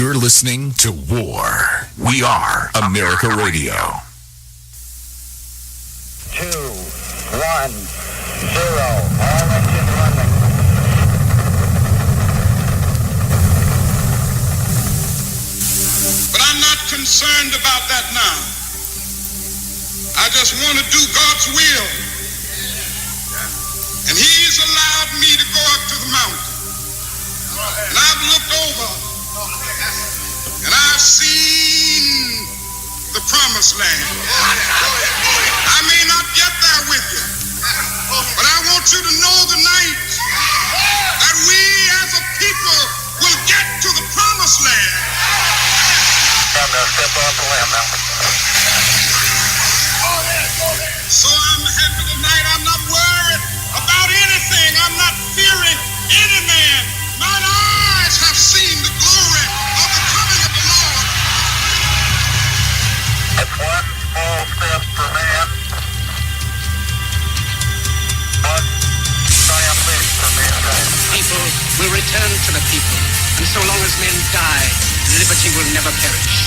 You're listening to War. We are America Radio. 2, 1, 0. All engine running. But I'm not concerned about that now. I just want to do God's will. And He's allowed me to go up to the mountain. And I've looked over and I've seen the promised land. I may not get there with you, but I want you to know tonight that we as a people will get to the promised land. I'm going to step off the limb now. So I'm happy tonight. I'm not worried about anything. I'm not fearing any man. Mine eyes have seen the glory of the coming of the Lord. That's one small step for man, one giant leap for mankind. People will return to the people, and so long as men die, liberty will never perish.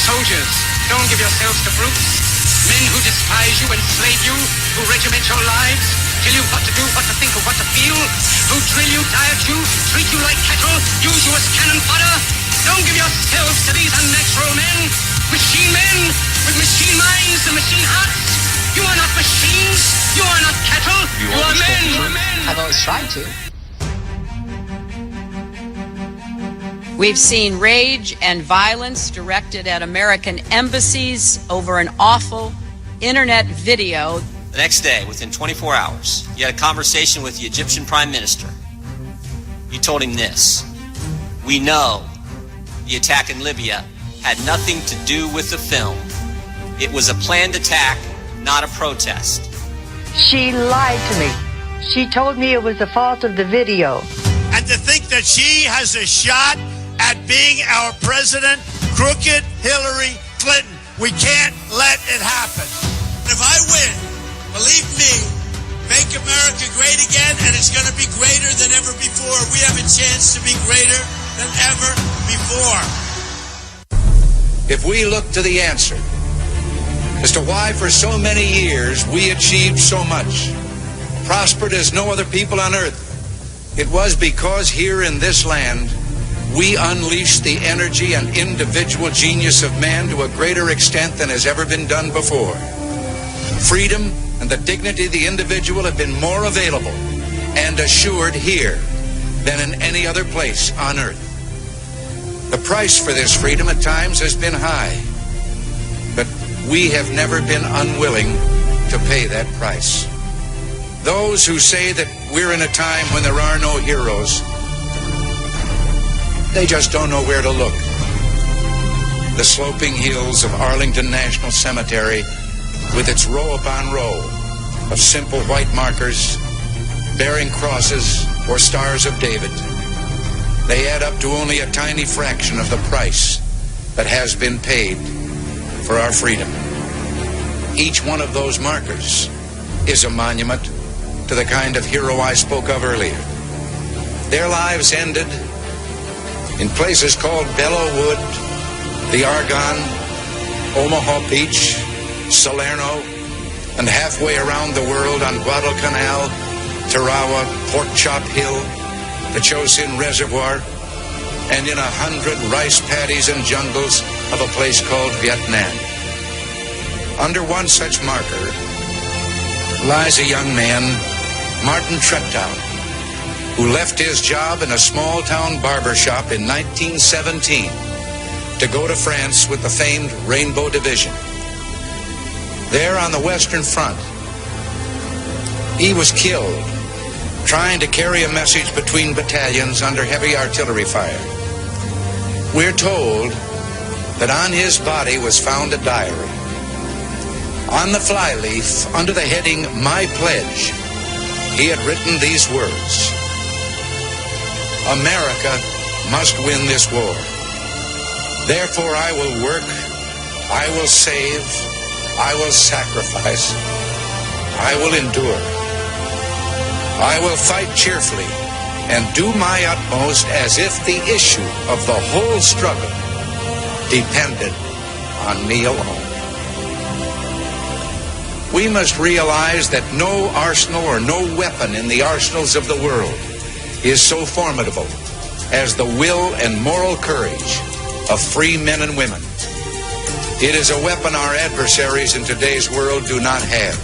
Soldiers, don't give yourselves to brutes, men who despise you, enslave you, who regiment your lives, tell you what to do, what to think, or what to feel, who drill you, diet you, treat you like cattle, use you as cannon fodder. Don't give yourselves to these unnatural men with machine minds and machine hearts. You are not machines, you are not cattle, you are men. I've always tried to. We've seen rage and violence directed at American embassies over an awful internet video. The next day, within 24 hours, you had a conversation with the Egyptian Prime Minister. You told him this: we know the attack in Libya had nothing to do with the film. It was a planned attack, not a protest. She lied to me. She told me it was the fault of the video. And to think that she has a shot at being our president, crooked Hillary Clinton. We can't let it happen. If I win, believe me, make America great again, and it's going to be greater than ever before. We have a chance to be greater than ever before. If we look to the answer as to why for so many years we achieved so much, prospered as no other people on earth, it was because here in this land we unleashed the energy and individual genius of man to a greater extent than has ever been done before. Freedom and the dignity of the individual have been more available and assured here than in any other place on earth. The price for this freedom at times has been high, but we have never been unwilling to pay that price. Those who say that we're in a time when there are no heroes, they just don't know where to look. The sloping hills of Arlington National Cemetery, with its row upon row of simple white markers bearing crosses or stars of David, they add up to only a tiny fraction of the price that has been paid for our freedom. Each one of those markers is a monument to the kind of hero I spoke of earlier. Their lives ended in places called Belleau Wood, the Argonne, Omaha Beach, Salerno, and halfway around the world on Guadalcanal, Tarawa, Pork Chop Hill, the Chosin Reservoir, and in 100 rice paddies and jungles of a place called Vietnam. Under one such marker lies a young man, Martin Treptow, who left his job in a small-town barber shop in 1917 to go to France with the famed Rainbow Division. There on the Western Front, he was killed trying to carry a message between battalions under heavy artillery fire. We're told that on his body was found a diary. On the flyleaf, under the heading, My Pledge, he had written these words: America must win this war. Therefore I will work, I will save, I will sacrifice, I will endure. I will fight cheerfully and do my utmost as if the issue of the whole struggle depended on me alone. We must realize that no arsenal or no weapon in the arsenals of the world is so formidable as the will and moral courage of free men and women. It is a weapon our adversaries in today's world do not have.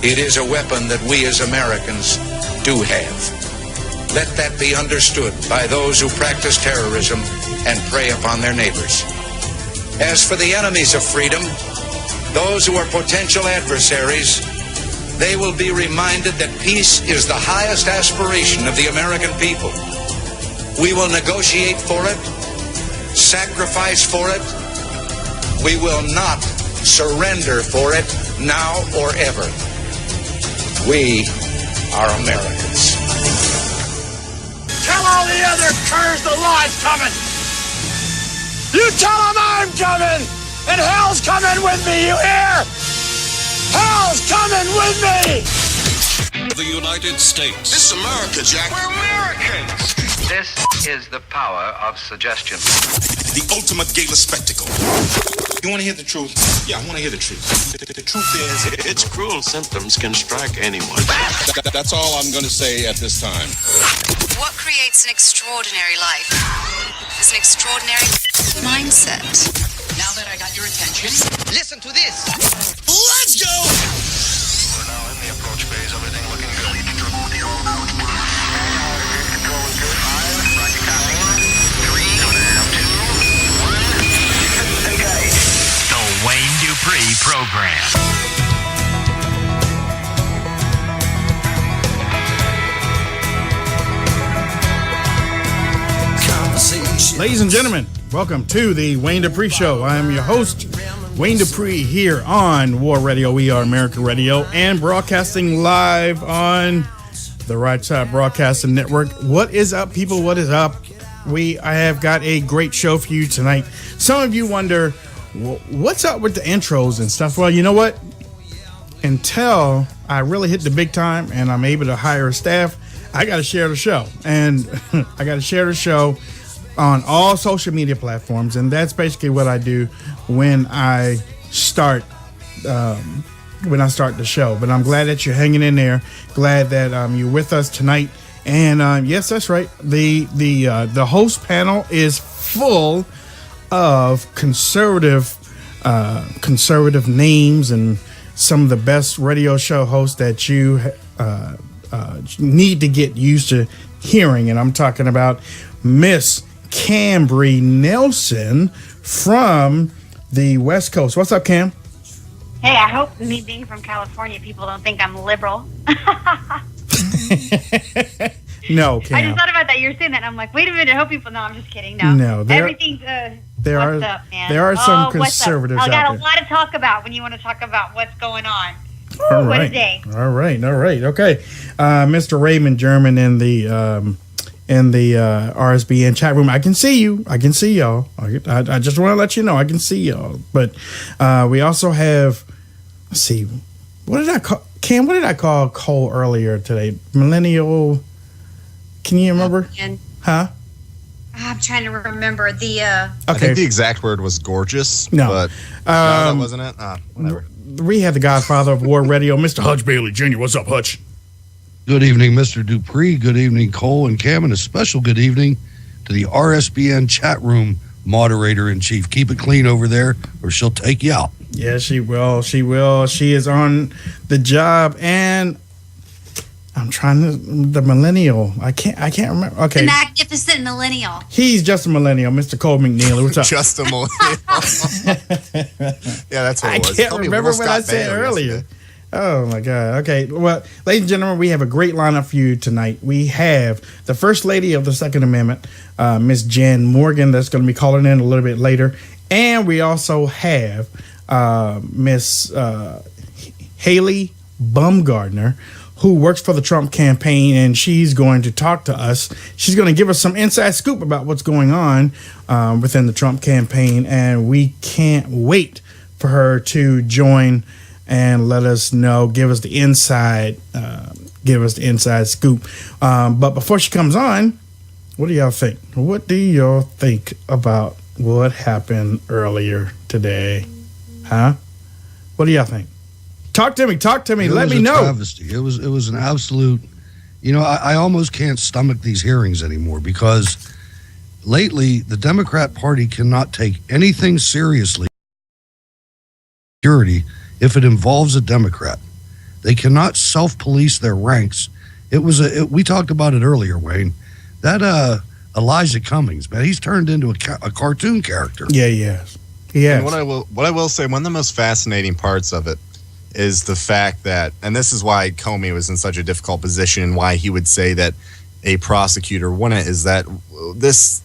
It is a weapon that we as Americans do have. Let that be understood by those who practice terrorism and prey upon their neighbors. As for the enemies of freedom, those who are potential adversaries, they will be reminded that peace is the highest aspiration of the American people. We will negotiate for it, sacrifice for it. We will not surrender for it now or ever. We are Americans. Tell all the other curs the law's coming. You tell them I'm coming, and hell's coming with me, you hear? Hell's coming with me! The United States. This is America, Jack. We're Americans! This is the power of suggestion. The ultimate gala spectacle. You want to hear the truth? Yeah, I want to hear the truth. The truth is, its cruel symptoms can strike anyone. That's all I'm going to say at this time. What creates an extraordinary life is an extraordinary mindset. Now that I got your attention, Listen to this. Let's go! We're now in the approach phase. Everything looking good. Control is good. 5, rocket copy. 3, 2, 1. Engage. The Wayne Dupree Program. Ladies and gentlemen, welcome to the Wayne Dupree Show. I am your host, Wayne Dupree, here on War Radio, We Are America Radio, and broadcasting live on the Right Side Broadcasting Network. What is up, people? What is up? I have got a great show for you tonight. Some of you wonder, what's up with the intros and stuff? Well, you know what? Until I really hit the big time and I'm able to hire a staff, I got to share the show. And I got to share the show on all social media platforms, and that's basically what I do when I start the show. But I'm glad that you're hanging in there. Glad that you're with us tonight. And yes, that's right. The host panel is full of conservative names and some of the best radio show hosts that you need to get used to hearing. And I'm talking about Miss Cambry Nelson from the West Coast. What's up, Cam? Hey, I hope me being from California, people don't think I'm liberal. No, Cam. I just thought about that. You're saying that, and I'm like, wait a minute. I hope people know. I'm just kidding. No, everything's. There what's up, man? There are some conservatives out there. I got a lot to talk about when you want to talk about what's going on. All right. What a day. All right. Okay. Mr. Raymond German in the RSBN chat room. I can see you. I can see y'all. I just want to let you know I can see y'all. But we also have, let's see, what did I call Cam? What did I call Cole earlier today? Millennial. Can you remember? Huh? I'm trying to remember the. I think the exact word was gorgeous. No, but that wasn't it. Whatever. We have the Godfather of War Radio, Mr. Hutch Bailey Jr. What's up, Hutch? Good evening, Mr. Dupree. Good evening, Cole and Cam, and a special good evening to the RSBN chat room moderator-in-chief. Keep it clean over there, or she'll take you out. Yeah, she will. She will. She is on the job, and I'm trying to the millennial. I can't remember. Okay, the magnificent millennial. He's just a millennial, Mr. Cole McNeely. What's up? Just a millennial. Yeah, that's what it was. I can't remember what I said earlier. Yesterday. Oh my God. Okay. Well, ladies and gentlemen, we have a great lineup for you tonight. We have the First Lady of the Second Amendment, Miss Jan Morgan, that's going to be calling in a little bit later. And we also have Miss Haley Baumgardner, who works for the Trump campaign, and she's going to talk to us. She's going to give us some inside scoop about what's going on within the Trump campaign, and we can't wait for her to join and let us know, give us the inside give us the inside scoop. But before she comes on, what do y'all think? What do y'all think about what happened earlier today? Huh? What do y'all think? Talk to me. Let me know. Travesty. It was an absolute. I almost can't stomach these hearings anymore because lately the Democrat Party cannot take anything seriously. Security, if it involves a Democrat, they cannot self-police their ranks. We talked about it earlier, Wayne. That Elijah Cummings, man, he's turned into a cartoon character. Yeah, he has. And what I will say, one of the most fascinating parts of it is the fact that, and this is why Comey was in such a difficult position and why he would say that a prosecutor wouldn't, is that this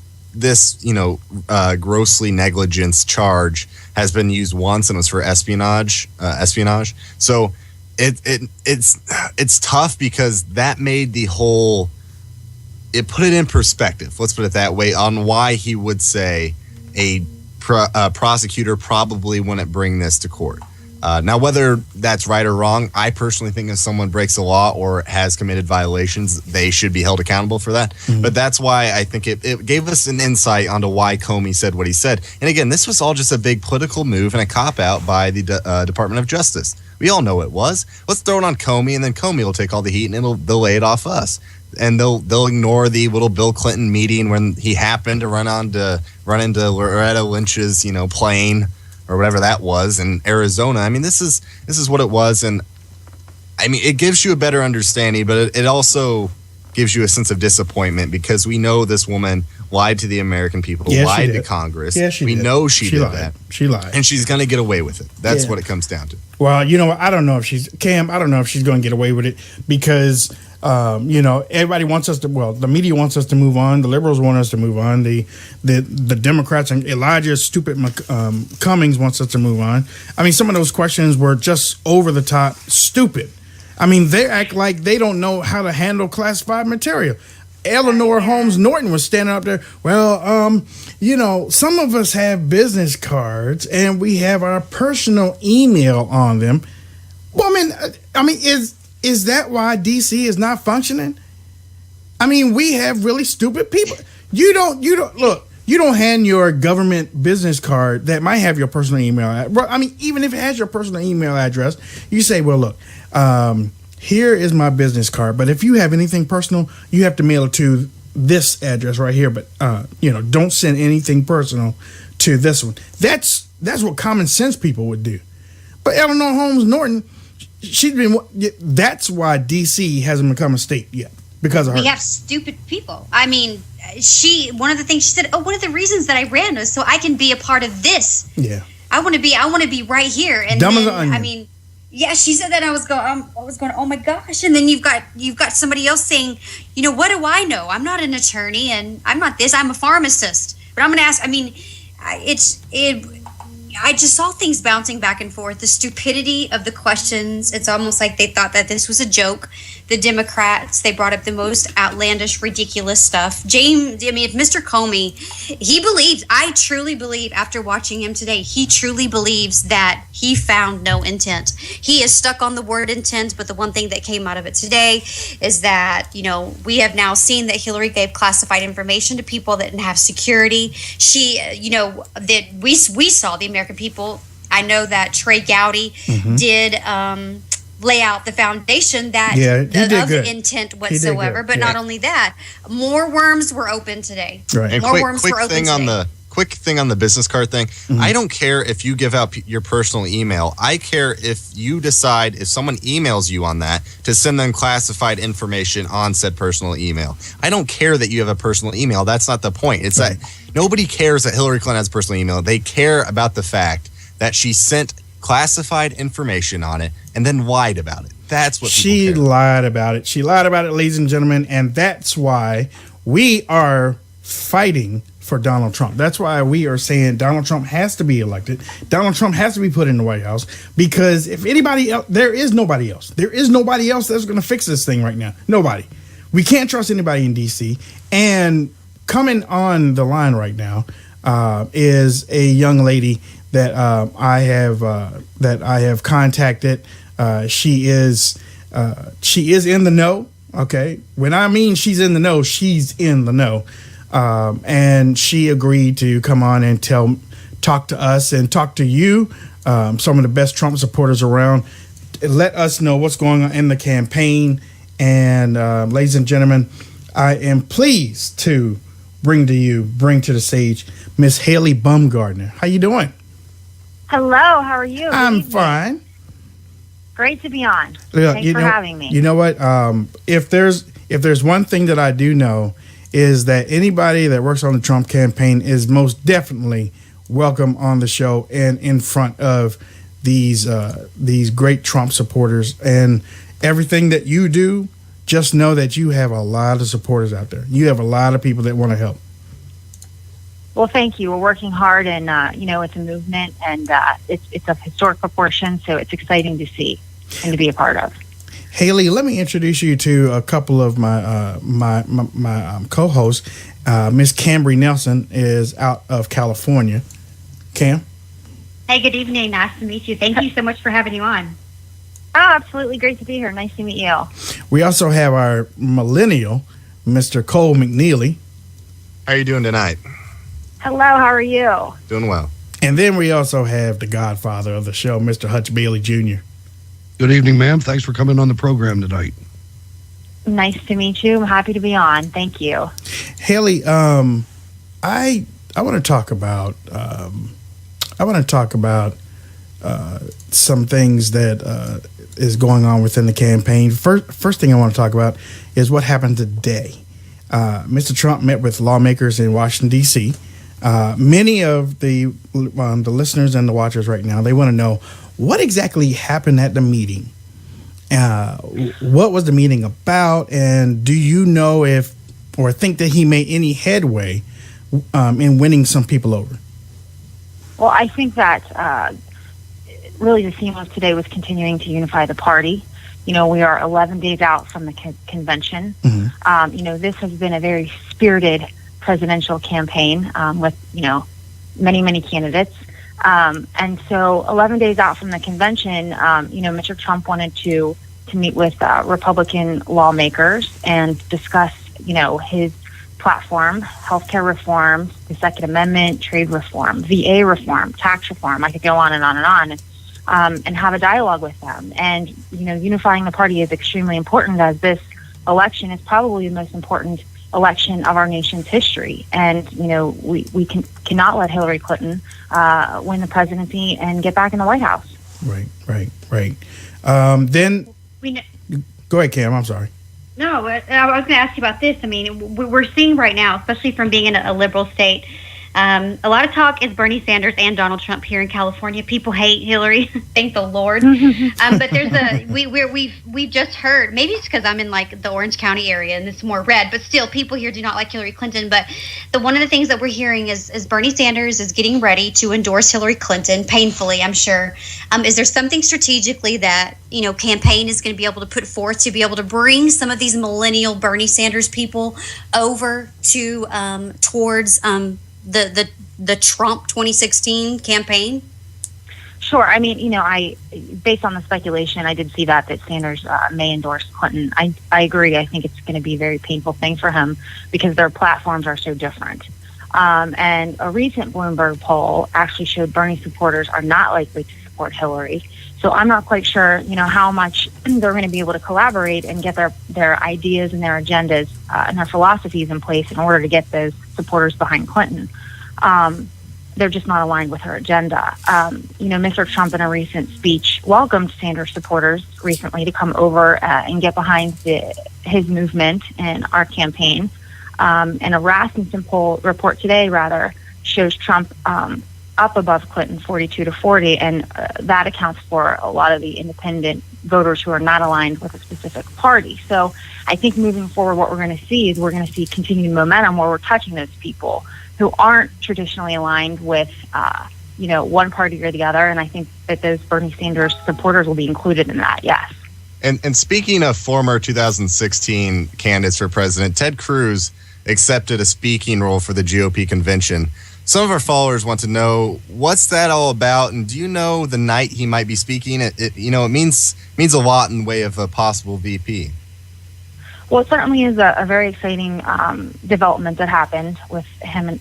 grossly negligence charge has been used once and it was for espionage. So it's tough because that made it put it in perspective. Let's put it that way on why he would say a prosecutor probably wouldn't bring this to court. Now, whether that's right or wrong, I personally think if someone breaks the law or has committed violations, they should be held accountable for that. Mm-hmm. But that's why I think it gave us an insight onto why Comey said what he said. And again, this was all just a big political move and a cop-out by the Department of Justice. We all know it was. Let's throw it on Comey, and then Comey will take all the heat, and they'll lay it off us. And they'll ignore the little Bill Clinton meeting when he happened to run into Loretta Lynch's plane or whatever that was in Arizona. I mean, this is what it was, and I mean, it gives you a better understanding, but it also gives you a sense of disappointment because we know this woman lied to the American people, lied to Congress. Yeah, we know she did that. She lied, and she's going to get away with it. That's what it comes down to. Well, I don't know if she's going to get away with it because. Everybody wants us to. Well, the media wants us to move on. The liberals want us to move on. The Democrats and Elijah stupid Cummings wants us to move on. I mean, some of those questions were just over the top stupid. I mean, they act like they don't know how to handle classified material. Eleanor Holmes Norton was standing up there. Well, some of us have business cards and we have our personal email on them. Well, I mean, is that why DC is not functioning? I mean, we have really stupid people. You don't hand your government business card that might have your personal email. I mean, even if it has your personal email address, you say, well, look, here is my business card. But if you have anything personal, you have to mail it to this address right here. But, don't send anything personal to this one. That's what common sense people would do. But Eleanor Holmes Norton, that's why DC hasn't become a state yet, because of her. We have stupid people. I mean, one of the things she said, one of the reasons that I ran was so I can be a part of this. Yeah. I want to be right here. And dumb as an onion. I mean, yeah, she said that. I was going, oh my gosh. And then you've got somebody else saying, what do I know? I'm not an attorney and I'm not this, I'm a pharmacist. But I'm going to ask, I mean, I just saw things bouncing back and forth. The stupidity of the questions. It's almost like they thought that this was a joke. The Democrats, they brought up the most outlandish, ridiculous stuff. If Mr. Comey, I truly believe after watching him today, he truly believes that he found no intent. He is stuck on the word intent, but the one thing that came out of it today is that, we have now seen that Hillary gave classified information to people that didn't have security. She, that we saw the American people. I know that Trey Gowdy did lay out the foundation that of intent whatsoever. But not only that, more worms were open today. Right. And more worms were open today. Quick thing on the business card thing. Mm-hmm. I don't care if you give out your personal email. I care if you decide, if someone emails you on that, to send them classified information on said personal email. I don't care that you have a personal email. That's not the point. It's that nobody cares that Hillary Clinton has a personal email. They care about the fact that she sent classified information on it and then lied about it. That's what she lied about it. She lied about it, ladies and gentlemen, and that's why we are fighting for Donald Trump. That's why we are saying Donald Trump has to be elected. Donald Trump has to be put in the White House, because if anybody else, there is nobody else. There is nobody else that's going to fix this thing right now. Nobody. We can't trust anybody in D.C. And coming on the line right now is a young lady that I have contacted. She is She is in the know. Okay, when I mean she's in the know, she's in the know, and she agreed to come on and talk to us and talk to you, some of the best Trump supporters around. Let us know what's going on in the campaign. And ladies and gentlemen, I am pleased to bring to the stage Miss Haley Baumgardner. How you doing? Hello, how are you? I'm fine. Great to be on. Yeah, Thanks for having me. You know what? If there's one thing that I do know is that anybody that works on the Trump campaign is most definitely welcome on the show and in front of these great Trump supporters. And everything that you do, just know that you have a lot of supporters out there. You have a lot of people that want to help. Well, thank you. We're working hard, and it's a movement, and it's of historic proportion. So it's exciting to see and to be a part of. Haley, let me introduce you to a couple of my co-hosts. Miss Cambry Nelson is out of California. Cam? Hey, good evening. Nice to meet you. Thank you so much for having you on. Oh, absolutely. Great to be here. Nice to meet you. We also have our millennial, Mr. Cole McNeely. How are you doing tonight? Hello, how are you? Doing well. And then we also have the godfather of the show, Mr. Hutch Bailey Jr. Good evening, ma'am. Thanks for coming on the program tonight. Nice to meet you. I'm happy to be on. Thank you. Haley, I want to talk about some things that is going on within the campaign. First thing I want to talk about is what happened today. Mr. Trump met with lawmakers in Washington, D.C. Many of the listeners and the watchers right now, they want to know what exactly happened at the meeting. What was the meeting about? And do you know or think that he made any headway in winning some people over? Well, I think that really the theme of today was continuing to unify the party. We are 11 days out from the convention. Mm-hmm. This has been a very spirited presidential campaign with, many, many candidates. And so 11 days out from the convention, Mr. Trump wanted to meet with Republican lawmakers and discuss, his platform, healthcare reform, the Second Amendment, trade reform, VA reform, tax reform. I could go on and on and on, and have a dialogue with them. And, unifying the party is extremely important, as this election is probably the most important election of our nation's history. And, we cannot let Hillary Clinton win the presidency and get back in the White House. Right. Then go ahead, Cam. I'm sorry. No, I was going to ask you about this. I mean, we're seeing right now, especially from being in a liberal state, a lot of talk is Bernie Sanders and Donald Trump here in California. People hate Hillary, thank the Lord. But there's we've just heard, maybe it's because I'm in like the Orange County area and it's more red, but still people here do not like Hillary Clinton. But one of the things that we're hearing is Bernie Sanders is getting ready to endorse Hillary Clinton, painfully, I'm sure. Is there something strategically that campaign is going to be able to put forth to be able to bring some of these millennial Bernie Sanders people over to towards the Trump 2016 campaign? Sure. I mean, based on the speculation, I did see that Sanders may endorse Clinton. I agree. I think it's going to be a very painful thing for him because their platforms are so different. And a recent Bloomberg poll actually showed Bernie supporters are not likely to support Hillary. So I'm not quite sure, how much they're going to be able to collaborate and get their ideas and their agendas and their philosophies in place in order to get those supporters behind Clinton. They're just not aligned with her agenda. Mr. Trump in a recent speech welcomed Sanders supporters recently to come over and get behind his movement and our campaign. And a Rasmussen poll report today, shows Trump up above Clinton 42-40, and that accounts for a lot of the independent voters who are not aligned with a specific party. So I think moving forward, what we're going to see is continued momentum where we're touching those people who aren't traditionally aligned with, one party or the other. And I think that those Bernie Sanders supporters will be included in that, yes. And speaking of former 2016 candidates for president, Ted Cruz accepted a speaking role for the GOP convention. Some of our followers want to know, what's that all about? And do you know the night he might be speaking? It means a lot in the way of a possible VP. Well, it certainly is a very exciting development that happened with him,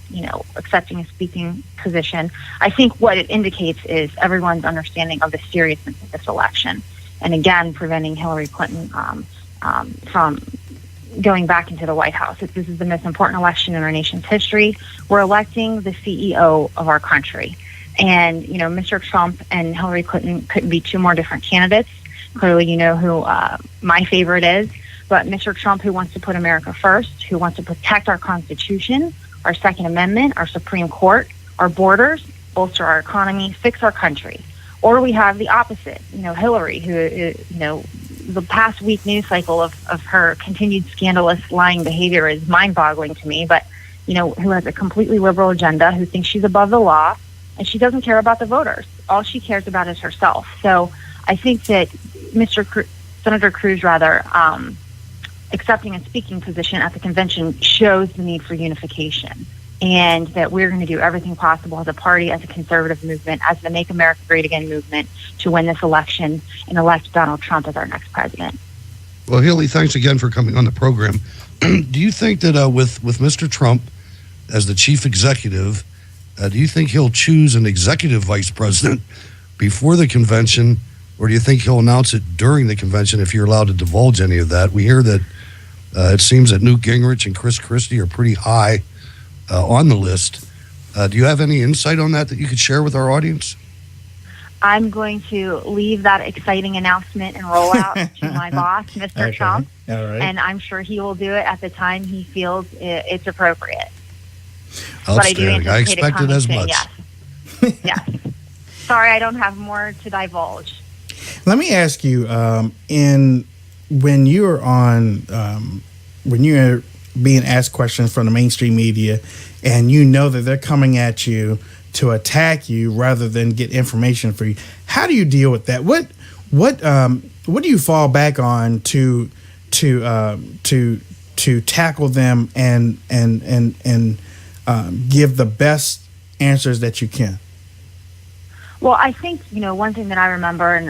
accepting a speaking position. I think what it indicates is everyone's understanding of the seriousness of this election, and again, preventing Hillary Clinton from going back into the White House. This is the most important election in our nation's history. We're electing the CEO of our country. And, Mr. Trump and Hillary Clinton couldn't be two more different candidates. Clearly, you know who my favorite is. But Mr. Trump, who wants to put America first, who wants to protect our Constitution, our Second Amendment, our Supreme Court, our borders, bolster our economy, fix our country. Or we have the opposite, Hillary, who, the past week news cycle of her continued scandalous lying behavior is mind-boggling to me, but, who has a completely liberal agenda, who thinks she's above the law, and she doesn't care about the voters. All she cares about is herself. So I think that Senator Cruz, accepting a speaking position at the convention shows the need for unification, and that we're going to do everything possible as a party, as a conservative movement, as the Make America Great Again movement, to win this election and elect Donald Trump as our next president. Well, Haley, thanks again for coming on the program. Do you think that with Mr. Trump as the chief executive, do you think he'll choose an executive vice president before the convention, or do you think he'll announce it during the convention if you're allowed to divulge any of that? We hear that it seems that Newt Gingrich and Chris Christie are pretty high on the list. Do you have any insight on that you could share with our audience? I'm going to leave that exciting announcement and rollout to my boss, Mr. Trump, all right. And I'm sure he will do it at the time he feels it's appropriate. Outstanding. I expected as much. Yes. Yes. Sorry, I don't have more to divulge. Let me ask you, when you're being asked questions from the mainstream media, and you know that they're coming at you to attack you rather than get information for you, how do you deal with that? What do you fall back on to tackle them and give the best answers that you can? Well, I think, one thing that I remember, and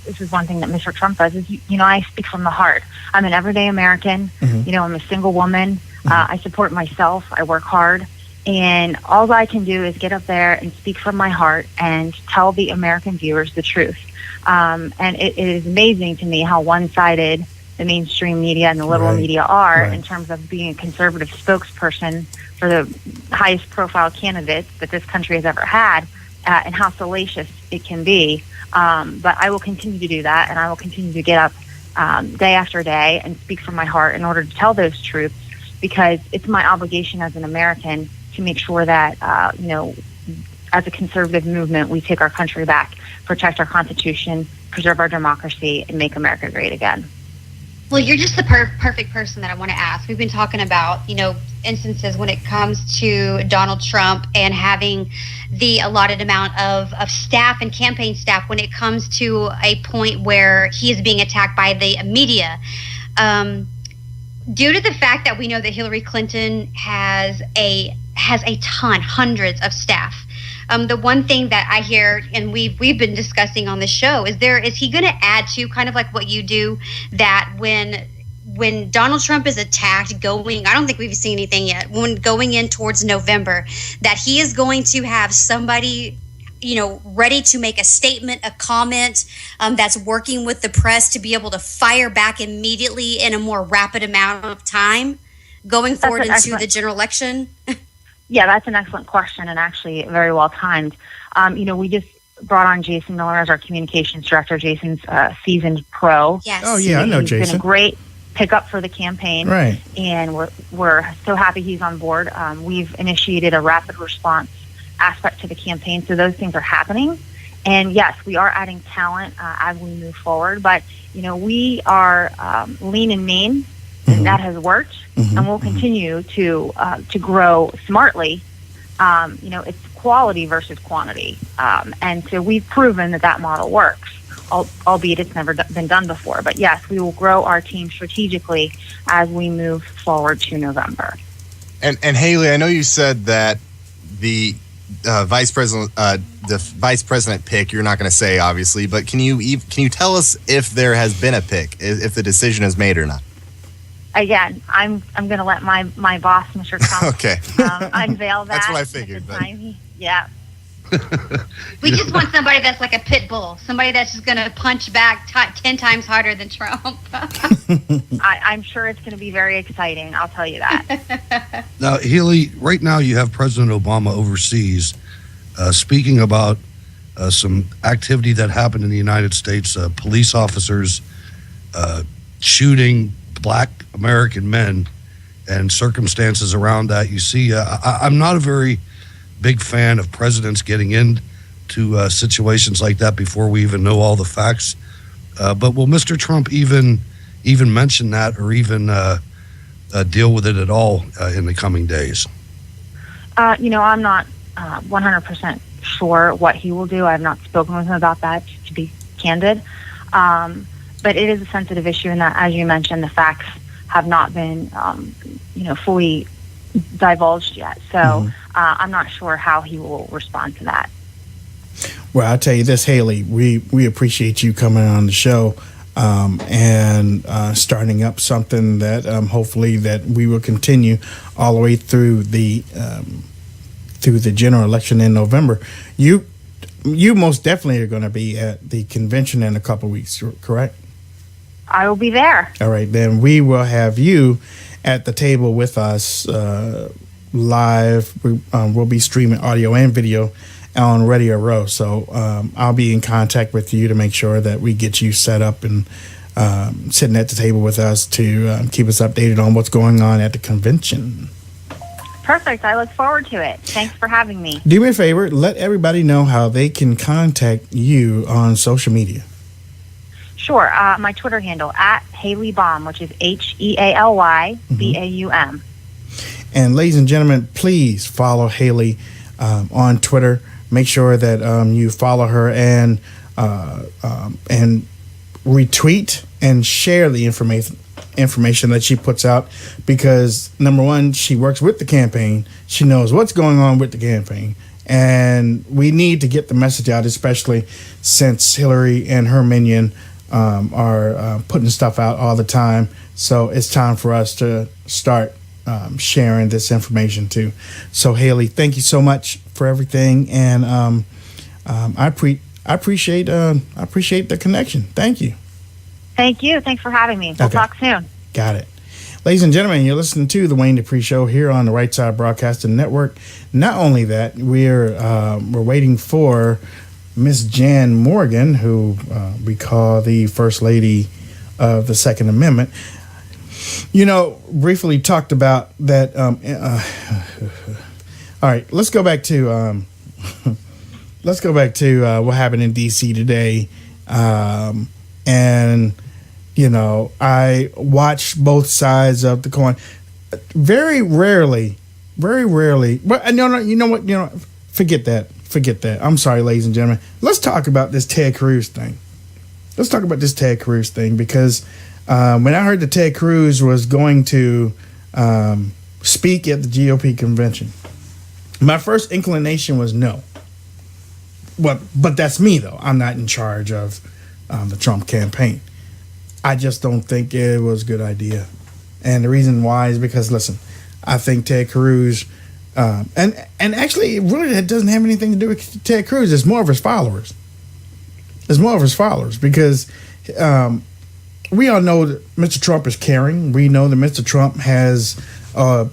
this is one thing that Mr. Trump does, is, I speak from the heart. I'm an everyday American. Mm-hmm. I'm a single woman. I support myself. I work hard. And all I can do is get up there and speak from my heart and tell the American viewers the truth. And it is amazing to me how one-sided the mainstream media and the liberal media are in terms of being a conservative spokesperson for the highest profile candidates that this country has ever had. And how salacious it can be. But I will continue to do that, and I will continue to get up day after day and speak from my heart in order to tell those truths, because it's my obligation as an American to make sure that, as a conservative movement, we take our country back, protect our Constitution, preserve our democracy, and make America great again. Well, you're just the perfect person that I want to ask. We've been talking about, instances when it comes to Donald Trump and having the allotted amount of staff and campaign staff when it comes to a point where he is being attacked by the media. Due to the fact that we know that Hillary Clinton has a ton, hundreds of staff. The one thing that I hear, and we've been discussing on the show, is he going to add to kind of like what you do, that when Donald Trump is attacked I don't think we've seen anything yet, when going in towards November, that he is going to have somebody, ready to make a statement, a comment, that's working with the press to be able to fire back immediately in a more rapid amount of time going forward into the general election? Yeah, that's an excellent question, and actually very well timed. We just brought on Jason Miller as our communications director. Jason's seasoned pro. Yes. Oh yeah, I know Jason. He's been a great pickup for the campaign, right? And we're so happy he's on board. We've initiated a rapid response aspect to the campaign, so those things are happening. And yes, we are adding talent as we move forward. But we are lean and mean. And that has worked, and we'll continue to grow smartly. It's quality versus quantity, and so we've proven that model works, albeit it's never been done before. But yes, we will grow our team strategically as we move forward to November. And Haley, I know you said that the vice president pick, you're not going to say, obviously, but can you tell us if there has been a pick, if the decision is made or not? Again, I'm going to let my boss, Mr. Trump, okay. Unveil that. That's what I figured. Yeah. We just want somebody that's like a pit bull, somebody that's just going to punch back 10 times harder than Trump. I'm sure it's going to be very exciting. I'll tell you that. Now, Haley, right now you have President Obama overseas speaking about some activity that happened in the United States, police officers shooting Black American men and circumstances around that. You see, I'm not a very big fan of presidents getting into situations like that before we even know all the facts. But will Mr. Trump even mention that or even deal with it at all in the coming days? I'm not 100% sure what he will do. I have not spoken with him about that, to be candid. But it is a sensitive issue, and that, as you mentioned, the facts have not been, fully divulged yet. So I'm not sure how he will respond to that. Well, I'll tell you this, Haley, we appreciate you coming on the show and starting up something that hopefully that we will continue all the way through the general election in November. You most definitely are going to be at the convention in a couple of weeks, correct? I will be there. All right, then we will have you at the table with us live. We'll be streaming audio and video on Radio Row. So I'll be in contact with you to make sure that we get you set up and sitting at the table with us to keep us updated on what's going on at the convention. Perfect. I look forward to it. Thanks for having me. Do me a favor. Let everybody know how they can contact you on social media. Sure. My Twitter handle, @HaleyBaum, which is HealyBaum. And ladies and gentlemen, please follow Haley on Twitter. Make sure that you follow her and retweet and share the information that she puts out, because number one, she works with the campaign. She knows what's going on with the campaign, and we need to get the message out, especially since Hillary and her minion are putting stuff out all the time. So it's time for us to start sharing this information too. So Haley, thank you so much for everything, and I appreciate the connection. Thank you. Thank you. Thanks for having me. We'll talk soon. Got it. Ladies and gentlemen, you're listening to the Wayne Dupree Show here on the Right Side Broadcasting Network. Not only that, we're waiting for Miss Jan Morgan, who we call the First Lady of the Second Amendment. Briefly talked about that. All right, let's go back to what happened in D.C. today. And I watch both sides of the coin. Very rarely. But no, you know what? Forget that. I'm sorry, ladies and gentlemen. Let's talk about this Ted Cruz thing. Because when I heard that Ted Cruz was going to speak at the GOP convention, my first inclination was no. But that's me, though. I'm not in charge of the Trump campaign. I just don't think it was a good idea. And the reason why is because, listen, I think Ted Cruz, and actually, really, that doesn't have anything to do with Ted Cruz. It's more of his followers. Because we all know that Mr. Trump is caring. We know that Mr. Trump has a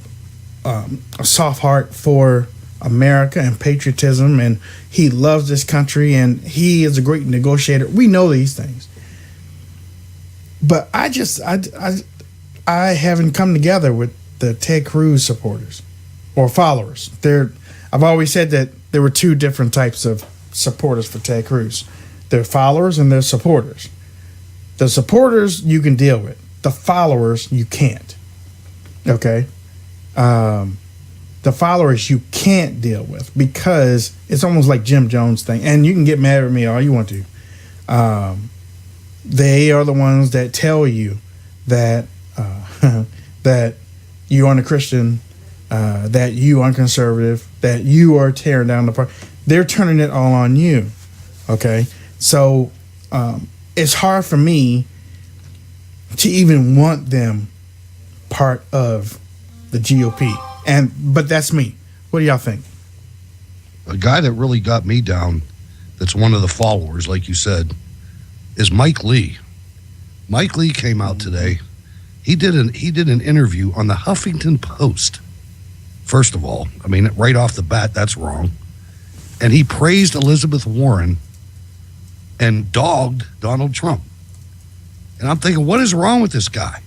soft heart for America and patriotism, and he loves this country, and he is a great negotiator. We know these things. But I haven't come together with the Ted Cruz supporters or followers. I've always said that there were two different types of supporters for Ted Cruz. They're followers and they're supporters. The supporters you can deal with. The followers you can't. Okay? The followers you can't deal with, because it's almost like Jim Jones thing. And you can get mad at me all you want to. They are the ones that tell you that that you aren't a Christian that you are conservative, that you are tearing down the party. They're turning it all on you. Okay, so it's hard for me to even want them part of the GOP. But that's me. What do y'all think? A guy that really got me down, that's one of the followers, like you said, is Mike Lee. Mike Lee came out today. He did an interview on the Huffington Post. First of all, I mean, right off the bat, that's wrong. And he praised Elizabeth Warren and dogged Donald Trump. And I'm thinking, what is wrong with this guy?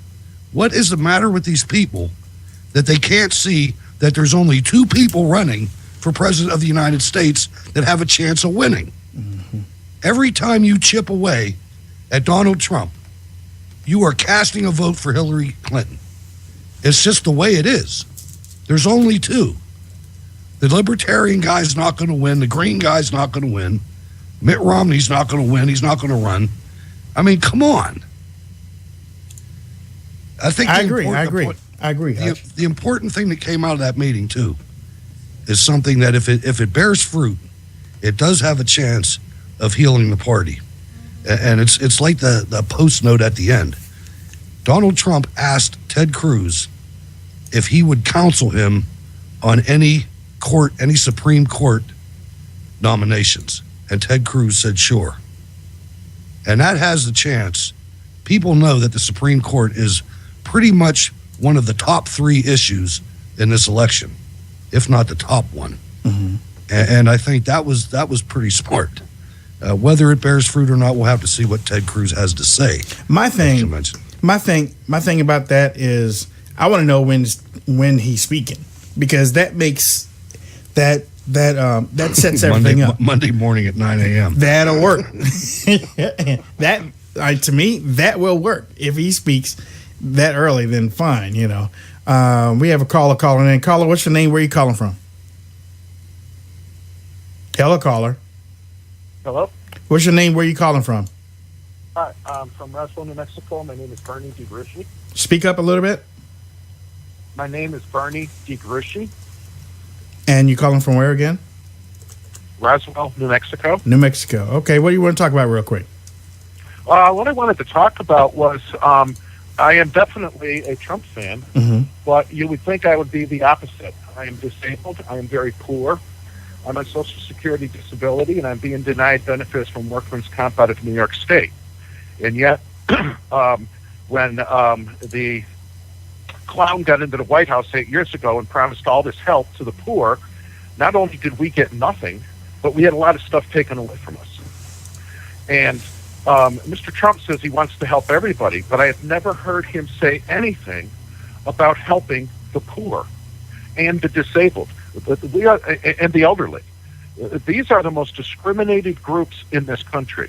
What is the matter with these people that they can't see that there's only two people running for president of the United States that have a chance of winning? Mm-hmm. Every time you chip away at Donald Trump, you are casting a vote for Hillary Clinton. It's just the way it is. There's only two. The Libertarian guy's not going to win. The Green guy's not going to win. Mitt Romney's not going to win. He's not going to run. I mean, come on. I agree. The important thing that came out of that meeting, too, is something that if it bears fruit, it does have a chance of healing the party. And it's like the post note at the end. Donald Trump asked Ted Cruz if he would counsel him on any Supreme Court nominations. And Ted Cruz said, sure. And that has the chance. People know that the Supreme Court is pretty much one of the top three issues in this election, if not the top one. Mm-hmm. And I think that was pretty smart. Whether it bears fruit or not, we'll have to see what Ted Cruz has to say. My thing about that is I want to know when he's speaking, because that makes that sets everything up. Monday morning at 9 a.m. That'll work. To me, that will work. If he speaks that early, then fine. We have a caller calling in. Caller, what's your name? Where are you calling from? Hello, caller. Hello? What's your name? Where are you calling from? Hi, I'm from Roswell, New Mexico. My name is Bernie DeGrushi. Speak up a little bit. My name is Bernie DeGrushi. And you calling from where again? Roswell, New Mexico. New Mexico. Okay, what do you want to talk about real quick? What I wanted to talk about was I am definitely a Trump fan, mm-hmm. but you would think I would be the opposite. I am disabled. I am very poor. I'm on Social Security disability, and I'm being denied benefits from workman's comp out of New York State. And yet, when the clown got into the White House 8 years ago and promised all this help to the poor, not only did we get nothing, but we had a lot of stuff taken away from us. And Mr. Trump says he wants to help everybody, but I have never heard him say anything about helping the poor and the disabled and the elderly. These are the most discriminated groups in this country.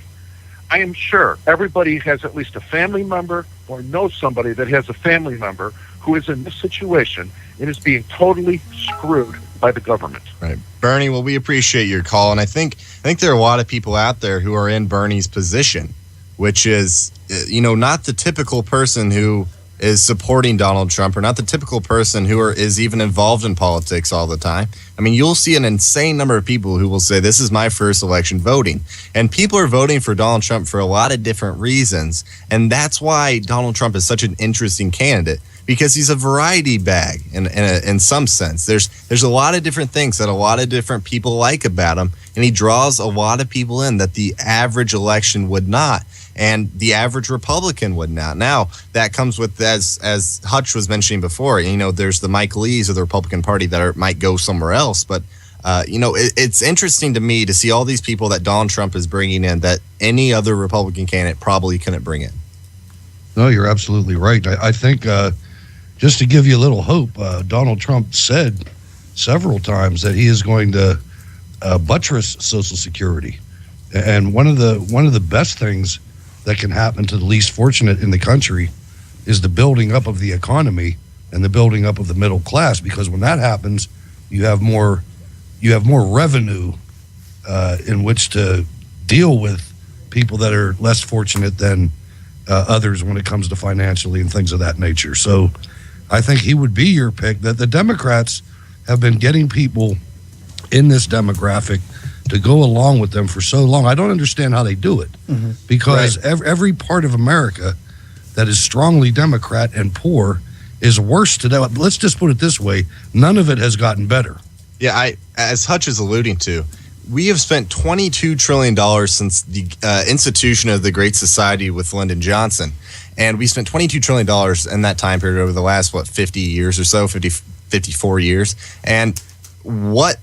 I am sure everybody has at least a family member or knows somebody that has a family member who is in this situation and is being totally screwed by the government. Right. Bernie, well, we appreciate your call. And I think there are a lot of people out there who are in Bernie's position, which is, not the typical person who is supporting Donald Trump, or not the typical person who is even involved in politics all the time. I mean, you'll see an insane number of people who will say, this is my first election voting. And people are voting for Donald Trump for a lot of different reasons. And that's why Donald Trump is such an interesting candidate, because he's a variety bag in some sense. There's a lot of different things that a lot of different people like about him, and he draws a lot of people in that the average election would not, and the average Republican would not. Now, that comes with, as Hutch was mentioning before, there's the Mike Lees of the Republican Party that might go somewhere else, but it's interesting to me to see all these people that Donald Trump is bringing in that any other Republican candidate probably couldn't bring in. No, you're absolutely right. I think just to give you a little hope, Donald Trump said several times that he is going to buttress Social Security, and one of the best things that can happen to the least fortunate in the country is the building up of the economy and the building up of the middle class. Because when that happens, you have more revenue in which to deal with people that are less fortunate than others when it comes to financially and things of that nature. So I think he would be your pick. That the Democrats, have been getting people in this demographic to go along with them for so long. I don't understand how they do it, because every part of America that is strongly Democrat and poor is worse today. Let's just put it this way. None of it has gotten better. Yeah, as Hutch is alluding to, we have spent $22 trillion since the institution of the Great Society with Lyndon Johnson. And we spent $22 trillion in that time period over the last, 50 years or so, 54 years. And what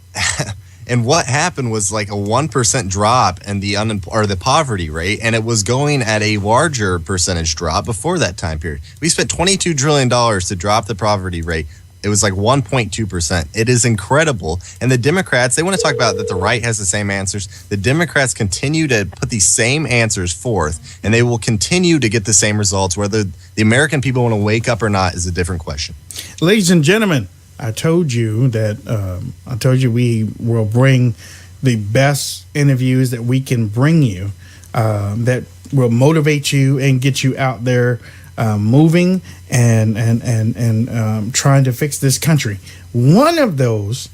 happened was like a 1% drop in the poverty rate, and it was going at a larger percentage drop before that time period. We spent $22 trillion to drop the poverty rate. It was like 1.2%. It is incredible. And the Democrats, they want to talk about that the right has the same answers. The Democrats continue to put these same answers forth, and they will continue to get the same results. Whether the American people want to wake up or not is a different question. Ladies and gentlemen, I told you we will bring the best interviews that we can bring you, that will motivate you and get you out there moving and trying to fix this country. One of those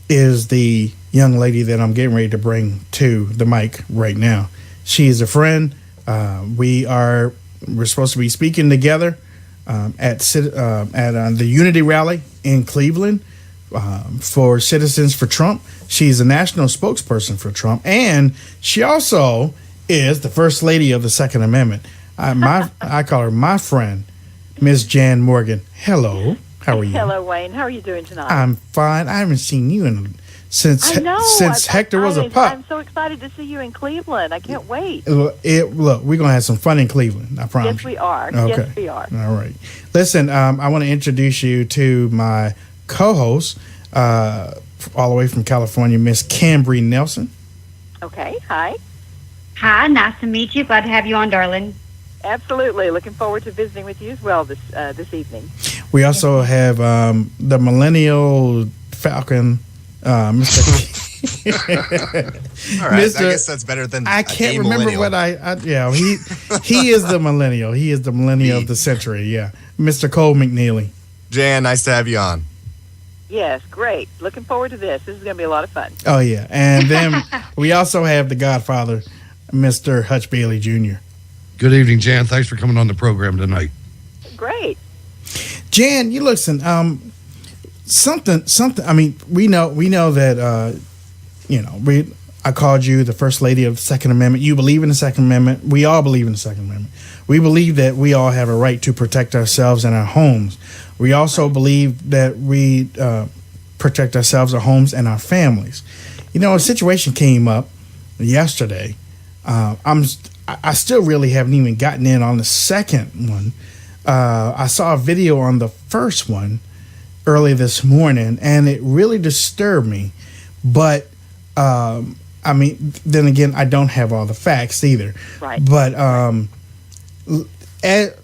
is the young lady that I'm getting ready to bring to the mic right now. She is a friend. We're supposed to be speaking together at the Unity Rally in Cleveland for Citizens for Trump. She's a national spokesperson for Trump, and she also is the First Lady of the Second Amendment. I call her my friend, Miss Jan Morgan. Hello, how are you? Hello, Wayne. How are you doing tonight? I'm fine. I haven't seen you since Hector was a pup. I'm so excited to see you in Cleveland. I can't wait. Look, we're gonna have some fun in Cleveland. I promise. Yes, we are. Okay. Yes, we are. All right. Listen, I want to introduce you to my co-host, all the way from California, Miss Cambry Nelson. Okay. Hi. Hi. Nice to meet you. Glad to have you on, darling. Absolutely. Looking forward to visiting with you as well this evening. We also have the Millennial Falcon, Mr. All right, I guess that's better than I can't remember what he is the millennial. He is the millennial of the century. Yeah, Mr. Cole McNeely. Jan, nice to have you on. Yes, great. Looking forward to this. This is going to be a lot of fun. Oh yeah, and then we also have the Godfather, Mr. Hutch Bailey Jr. Good evening, Jan. Thanks for coming on the program tonight. Great. Jan, you listen. Something. I mean, we know that. I called you the First Lady of the Second Amendment. You believe in the Second Amendment. We all believe in the Second Amendment. We believe that we all have a right to protect ourselves and our homes. We also believe that we protect ourselves, our homes, and our families. You know, a situation came up yesterday. I still really haven't even gotten in on the second one. I saw a video on the first one early this morning, and it really disturbed me. But I mean, then again, I don't have all the facts either. Right. But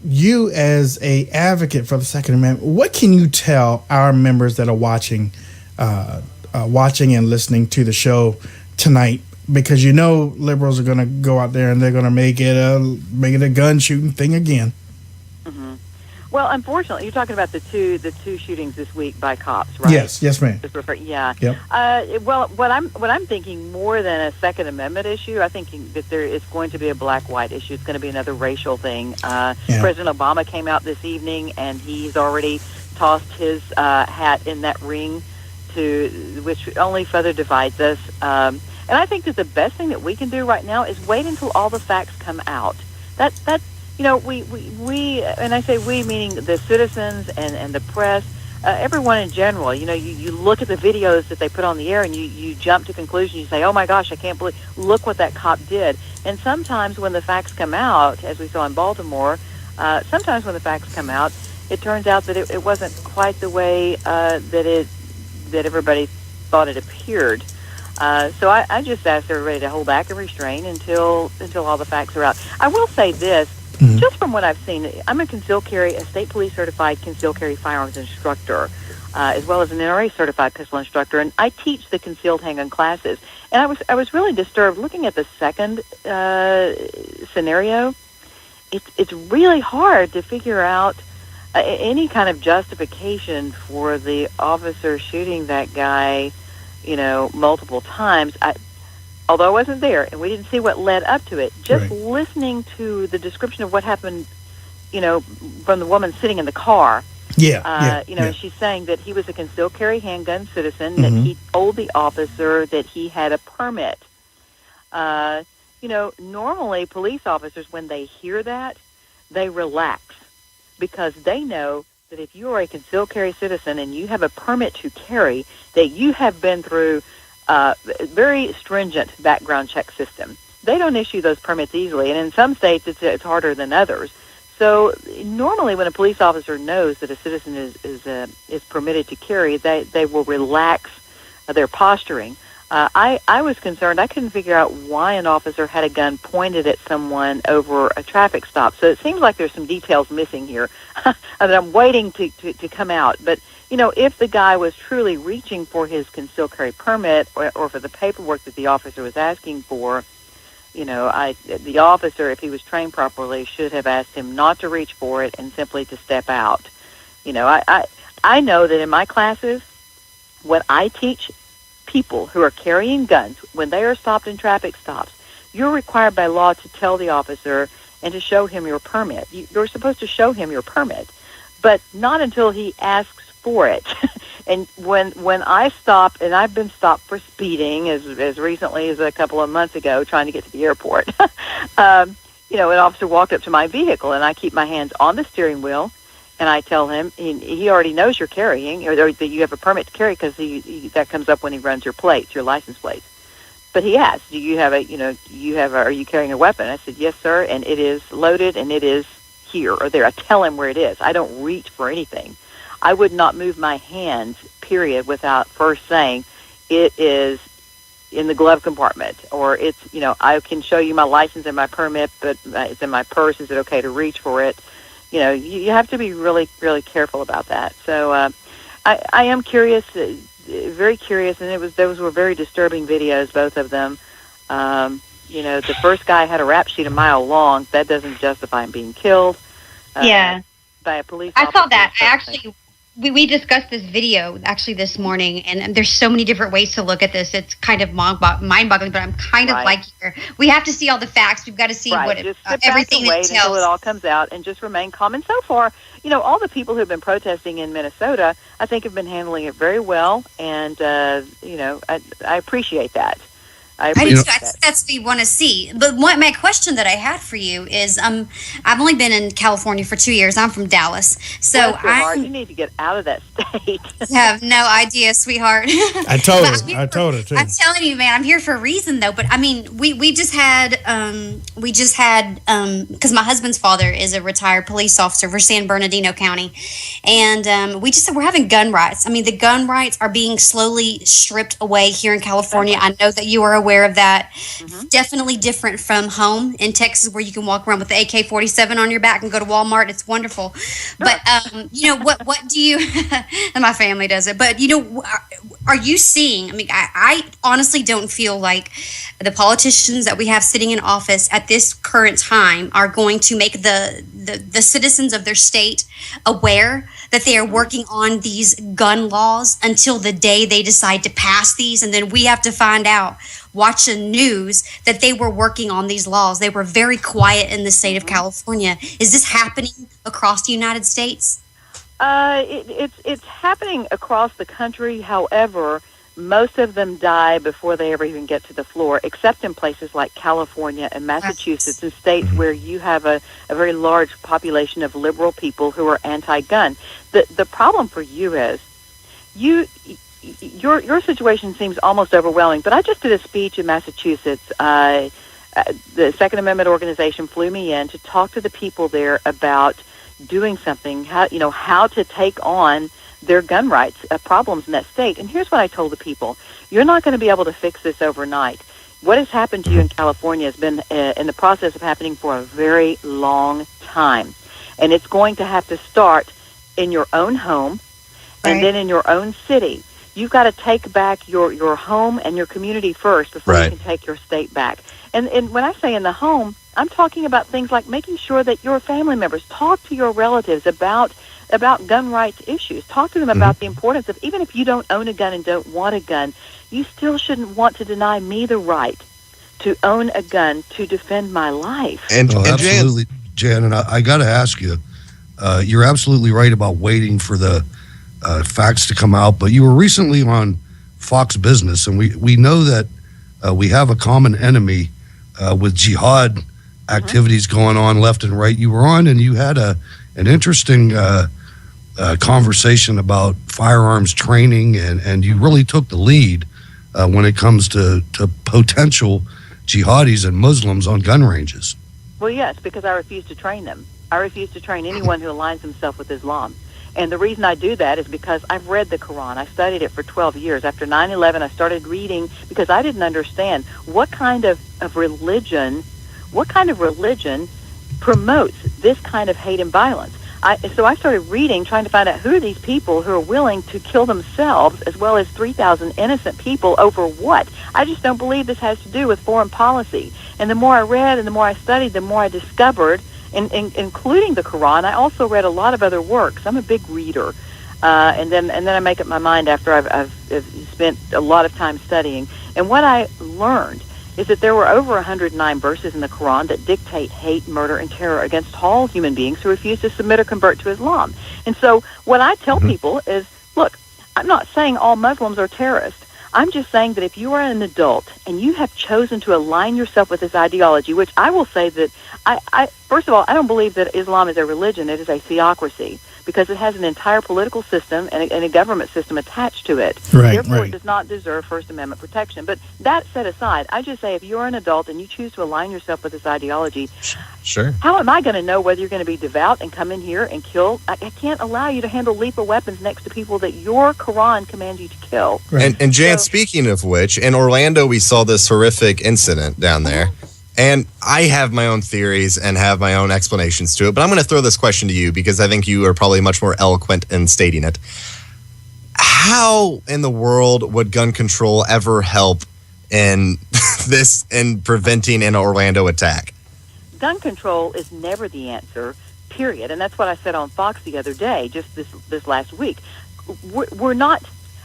you, as a advocate for the Second Amendment, what can you tell our members that are watching and listening to the show tonight? Because liberals are going to go out there and they're going to make it a gun shooting thing again. Mm-hmm. Well, unfortunately, you're talking about the two shootings this week by cops, right? Yes, ma'am. Yeah. Yep. Well, what I'm thinking more than a Second Amendment issue, I'm thinking that there is going to be a black-white issue. It's going to be another racial thing. President Obama came out this evening, and he's already tossed his hat in that ring, which only further divides us. And I think that the best thing that we can do right now is wait until all the facts come out. That's we and I say we, meaning the citizens and the press, everyone in general. You look at the videos that they put on the air and you jump to conclusions. You say, oh my gosh, I can't believe, look what that cop did. And sometimes when the facts come out, as we saw in Baltimore, sometimes when the facts come out, it turns out that it wasn't quite the way that everybody thought it appeared. So I just ask everybody to hold back and restrain until all the facts are out. I will say this, just from what I've seen, I'm a state police certified concealed carry firearms instructor, as well as an NRA certified pistol instructor, and I teach the concealed handgun classes. And I was really disturbed looking at the second scenario. It's really hard to figure out any kind of justification for the officer shooting that guy, multiple times. Although I wasn't there and we didn't see what led up to it, just listening to the description of what happened, from the woman sitting in the car. She's saying that he was a concealed carry handgun citizen, that he told the officer that he had a permit. Normally police officers, when they hear that, they relax because they know that if you are a concealed carry citizen and you have a permit to carry, that you have been through a very stringent background check system. They don't issue those permits easily, and in some states it's harder than others. So normally when a police officer knows that a citizen is permitted to carry, they will relax their posturing. I was concerned. I couldn't figure out why an officer had a gun pointed at someone over a traffic stop. So it seems like there's some details missing here that I'm waiting to come out. But, if the guy was truly reaching for his concealed carry permit or for the paperwork that the officer was asking for, the officer, if he was trained properly, should have asked him not to reach for it and simply to step out. I know that in my classes, when I teach people who are carrying guns, when they are stopped in traffic stops, you're required by law to tell the officer and to show him your permit. You're supposed to show him your permit, but not until he asks for it. And when I stop, and I've been stopped for speeding as recently as a couple of months ago, trying to get to the airport, an officer walked up to my vehicle, and I keep my hands on the steering wheel, and I tell him, he already knows you're carrying, or that you have a permit to carry, because that comes up when he runs your plates, your license plates. But he asked, are you carrying a weapon? I said, yes, sir, and it is loaded, and it is here or there. I tell him where it is. I don't reach for anything. I would not move my hands, period, without first saying it is in the glove compartment, or it's, I can show you my license and my permit, but it's in my purse. Is it okay to reach for it? You have to be really, really careful about that. So I am curious, very curious, and those were very disturbing videos, both of them. The first guy had a rap sheet a mile long. That doesn't justify him being killed. By a police officer. I saw that. We discussed this video actually this morning, and there's so many different ways to look at this. It's kind of mind-boggling, but I'm kind of like here. We have to see all the facts. We've got to see what everything and wait until it all comes out, and just remain calm. And so far, all the people who've been protesting in Minnesota, I think, have been handling it very well, and I appreciate that. That's what we want to see. But my question that I had for you is, I've only been in California for 2 years. I'm from Dallas, so you need to get out of that state. You have no idea, sweetheart. I told her too. I'm telling you, man, I'm here for a reason, though. But I mean, we just had because my husband's father is a retired police officer for San Bernardino County, and we're having gun rights. I mean, the gun rights are being slowly stripped away here in California. I know that you are aware of that. Definitely different from home in Texas, where you can walk around with the AK-47 on your back and go to Walmart. It's wonderful. But what do you and my family does it, but are you seeing, I honestly don't feel like the politicians that we have sitting in office at this current time are going to make the citizens of their state aware that they are working on these gun laws until the day they decide to pass these, and then we have to find out, watch the news, that they were working on these laws. They were very quiet in the state of California. Is this happening across the United States? It's happening across the country. However, most of them die before they ever even get to the floor, except in places like California and Massachusetts, and states where you have a very large population of liberal people who are anti-gun. The problem for you is your situation seems almost overwhelming, but I just did a speech in Massachusetts. The Second Amendment organization flew me in to talk to the people there about doing something, how to take on their gun rights problems in that state. And here's what I told the people. You're not going to be able to fix this overnight. What has happened to you in California has been in the process of happening for a very long time. And it's going to have to start in your own home and then in your own city. You've got to take back your home and your community first before you can take your state back. And when I say in the home, I'm talking about things like making sure that your family members talk to your relatives about about gun rights issues. Talk to them about the importance of, even if you don't own a gun and don't want a gun, you still shouldn't want to deny me the right to own a gun to defend my life. And absolutely, Jan, and I got to ask you, you're absolutely right about waiting for the facts to come out, but you were recently on Fox Business, and we know that we have a common enemy with jihad activities going on left and right. You were on, and you had an interesting conversation about firearms training, and you really took the lead when it comes to potential jihadis and Muslims on gun ranges. Well, yes, because I refuse to train them. I refuse to train anyone who aligns himself with Islam. And the reason I do that is because I've read the Quran. I studied it for 12 years. After 9/11, I started reading because I didn't understand what kind of religion promotes this kind of hate and violence. So I started reading, trying to find out who are these people who are willing to kill themselves as well as 3,000 innocent people over what? I just don't believe this has to do with foreign policy. And the more I read and the more I studied, the more I discovered, including the Quran. I also read a lot of other works. I'm a big reader. And then I make up my mind after I've spent a lot of time studying. And what I learned is that there were over 109 verses in the Quran that dictate hate, murder, and terror against all human beings who refuse to submit or convert to Islam. And so what I tell people is, look, I'm not saying all Muslims are terrorists. I'm just saying that if you are an adult and you have chosen to align yourself with this ideology, which I will say that I first of all, I don't believe that Islam is a religion. It is a theocracy, because it has an entire political system and a government system attached to it. Therefore, it does not deserve First Amendment protection. But that set aside, I just say if you're an adult and you choose to align yourself with this ideology, how am I going to know whether you're going to be devout and come in here and kill? I can't allow you to handle lethal weapons next to people that your Quran commands you to kill. And Jan, speaking of which, in Orlando, we saw this horrific incident down there. And I have my own theories and have my own explanations to it, but I'm going to throw this question to you because I think you are probably much more eloquent in stating it. How in the world would gun control ever help in in preventing an Orlando attack? Gun control is never the answer, period. And that's what I said on Fox the other day, just this last week. We're not,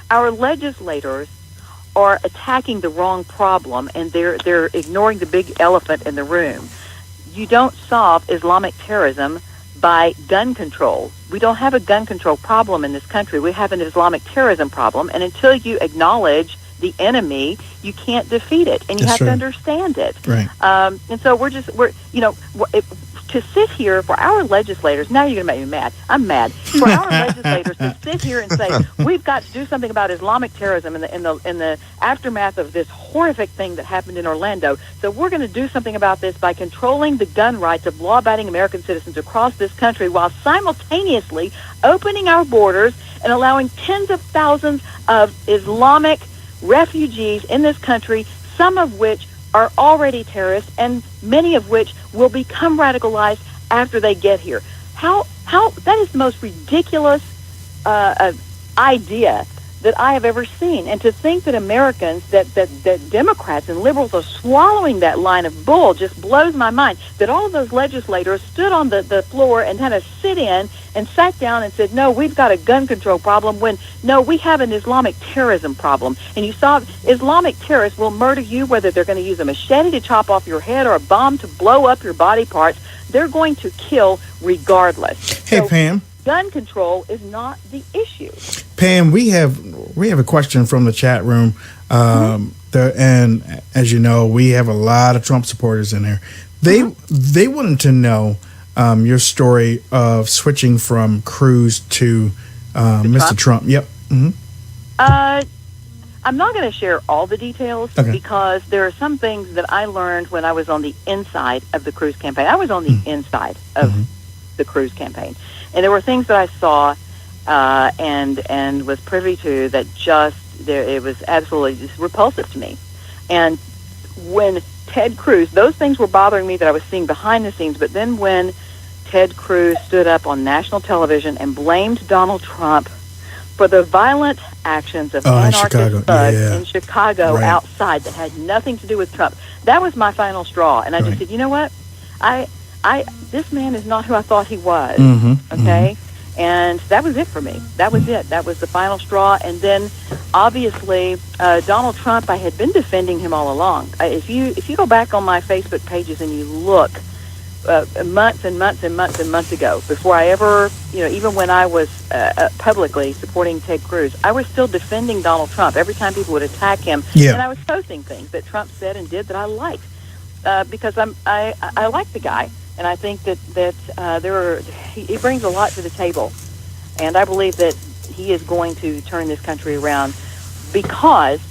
our legislators are attacking the wrong problem, and they're ignoring the big elephant in the room. You don't solve Islamic terrorism by gun control. We don't have a gun control problem in this country. We have an Islamic terrorism problem, and until you acknowledge the enemy, you can't defeat it, and you have to understand it. Right. And so to sit here for our legislators, now you're going to make me mad. I'm mad. For our legislators to sit here and say, we've got to do something about Islamic terrorism in the aftermath of this horrific thing that happened in Orlando. So we're going to do something about this by controlling the gun rights of law-abiding American citizens across this country while simultaneously opening our borders and allowing tens of thousands of Islamic refugees in this country, some of which are already terrorists, and many of which will become radicalized after they get here. How that is the most ridiculous idea that I have ever seen. And to think that Americans, that Democrats and liberals are swallowing that line of bull just blows my mind. That all of those legislators stood on the floor and had a sit-in and sat down and said, no, we've got a gun control problem, when, no, we have an Islamic terrorism problem. And you saw Islamic terrorists will murder you, whether they're going to use a machete to chop off your head or a bomb to blow up your body parts. They're going to kill regardless. Hey, Pam. Gun control is not the issue. Pam, we have a question from the chat room, and as you know, we have a lot of Trump supporters in there. They wanted to know your story of switching from Cruz to Mr. Trump. Yep. Mm-hmm. I'm not going to share all the details because there are some things that I learned when I was on the inside of the Cruz campaign. I was on the inside of the Cruz campaign. And there were things that I saw and was privy to that it was absolutely just repulsive to me. And when Ted Cruz, those things were bothering me that I was seeing behind the scenes, but then when Ted Cruz stood up on national television and blamed Donald Trump for the violent actions of anarchist thugs in Chicago outside that had nothing to do with Trump, that was my final straw. And I just said, you know what? This man is not who I thought he was. Okay? And that was it for me. That was it. That was the final straw. And then, obviously, Donald Trump, I had been defending him all along. If you go back on my Facebook pages and you look, months and months and months and months ago, before I ever, even when I was publicly supporting Ted Cruz, I was still defending Donald Trump every time people would attack him. Yeah. And I was posting things that Trump said and did that I liked, because I like the guy. And I think that he brings a lot to the table, and I believe that he is going to turn this country around, because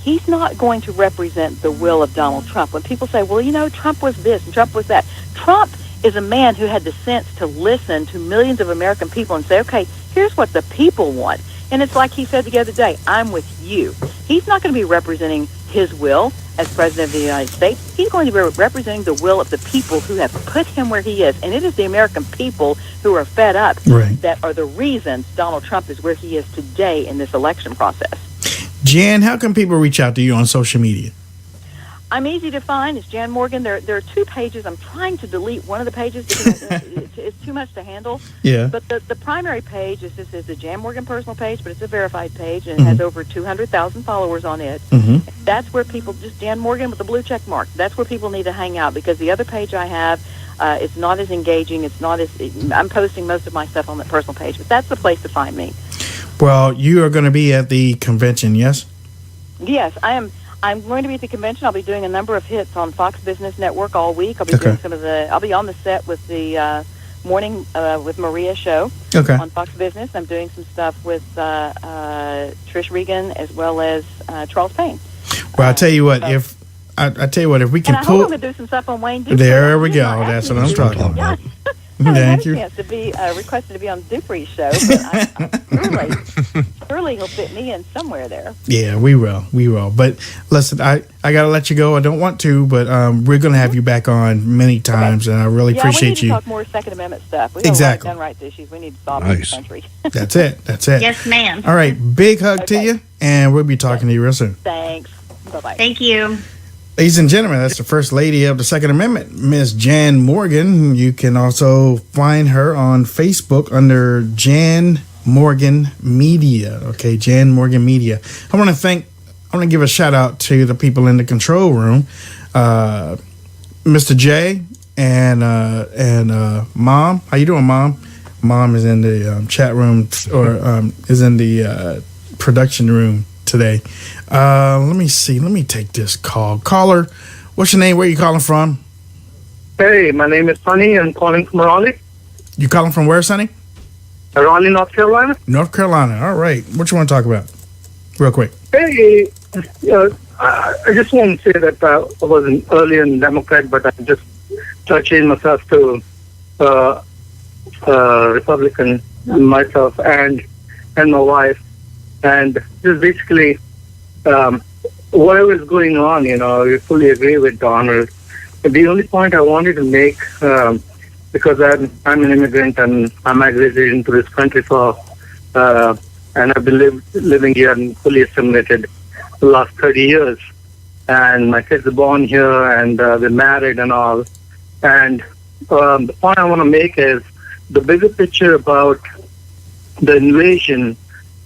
he's not going to represent the will of Donald Trump. When people say, well, Trump was this and Trump was that, Trump is a man who had the sense to listen to millions of American people and say, okay, here's what the people want. And it's like he said the other day, I'm with you. He's not going to be representing his will as President of the United States. He's going to be representing the will of the people who have put him where he is. And it is the American people who are fed up that are the reasons Donald Trump is where he is today in this election process. Jan, how can people reach out to you on social media? I'm easy to find. It's Jan Morgan. There are 2 pages. I'm trying to delete one of the pages because it's too much to handle. Yeah. But the primary page is the Jan Morgan personal page, but it's a verified page, and it has over 200,000 followers on it. That's where people, just Jan Morgan with the blue check mark, that's where people need to hang out, because the other page I have, it's not as engaging. It's not as, I'm posting most of my stuff on the personal page, but that's the place to find me. Well, you are going to be at the convention, yes? Yes, I am. I'm going to be at the convention. I'll be doing a number of hits on Fox Business Network all week. I'll be doing I'll be on the set with the Morning with Maria show on Fox Business. I'm doing some stuff with Trish Regan as well as Charles Payne. Well, I tell you what, if we can and I pull, hope I'm going to do some stuff on Wayne Dupree. There we go. That's what I'm talking about. Thank you. I had a chance to be requested to be on Dupree's show, but surely he'll fit me in somewhere there. Yeah, we will. But listen, I got to let you go. I don't want to, but we're going to have you back on many times, and I really appreciate you. We need to talk more Second Amendment stuff. We exactly. Gun rights issues. We need to solve in this country. That's it. Yes, ma'am. All right, big hug to you, and we'll be talking to you real soon. Thanks. Bye-bye. Thank you. Ladies and gentlemen, that's the First Lady of the Second Amendment, Ms. Jan Morgan. You can also find her on Facebook under Jan Morgan Media. Okay, Jan Morgan Media. I want to give a shout out to the people in the control room, Mr. J and Mom. How you doing, Mom? Mom is in the chat room or is in the production room today. Let me see. Let me take this call. Caller, what's your name? Where are you calling from? Hey, my name is Sonny. I'm calling from Raleigh. You calling from where, Sonny? Raleigh, North Carolina. North Carolina. All right. What you want to talk about? Real quick. Hey, I just want to say that I was an early in Democrat, but I just changed myself to Republican myself and my wife. And just basically, whatever is going on, we fully agree with Donald. The only point I wanted to make, because I'm an immigrant and I migrated into this country and I've been living here and fully assimilated the last 30 years. And my kids are born here and they're married and all. And the point I want to make is the bigger picture about the invasion